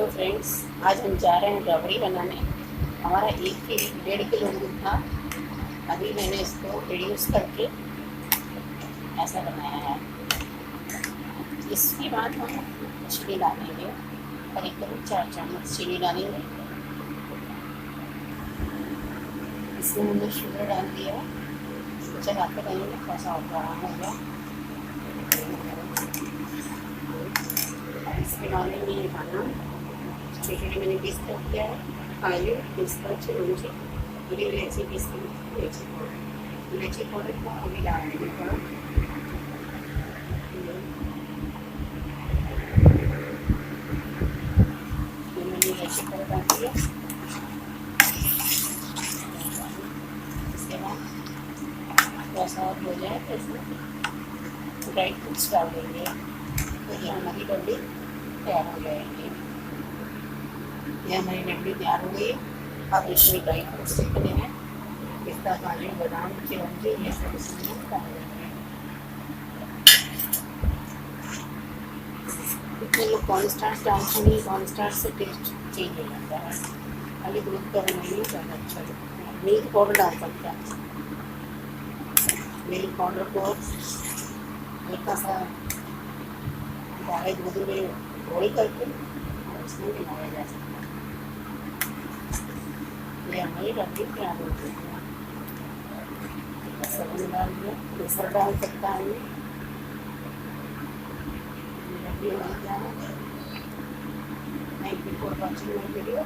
Hello friends, आज हम जा रहे हैं रबड़ी बनाने। हमारा 1 से 1.5 किलो दूध था। अभी मैंने इसको रिड्यूस करके ऐसा बनाया है। इसके बाद हम चीनी डालेंगे, करीब 4 चम्मच चीनी डालेंगे। इसमें हमने शुगर डाल दिया, चलाते रहेंगे, थोड़ा सा और गरम होगा। इसमें डालेंगे ये खाना चिकन मैंने पीस कर दिया है, काली पिस्ता चिरौंजी, पूरी इलायची पीस कर इलायची पाउडर को अभी डाल देंगे थोड़ा। मैंने इलायची पाउडर डाल दिया। इसके बाद थोड़ा सा और हो जाए तो इसमें ड्राई फ्रूट्स डाल देंगे, तो ये हमारी रबड़ी तैयार हो जाएगी। ये हमारी रबड़ी तैयार हो गई। अब इसमें ड्राई फ्रूट्स जितने हैं, पिस्ता, काजू, बादाम, चिरौंजी, ये सब इसमें डाल देंगे। इतने लोग कॉर्नस्टार्च डालते हैं, कॉर्नस्टार्च से टेस्ट चेंज हो जाता है। खाली दूध का बनाइए ज़्यादा अच्छा लगता है। मिल्क पाउडर डाल सकते हैं। मिल्क पाउडर को हल्का सा गाढ़े दूध में घोल करके और उसमें मिलाया जा सकता है। ये हमारी रबड़ी तैयार हो गई है। केसर डाल दिया, केसर डाल सकता है। ये रबड़ी हो गया है। Thank you for watching my video.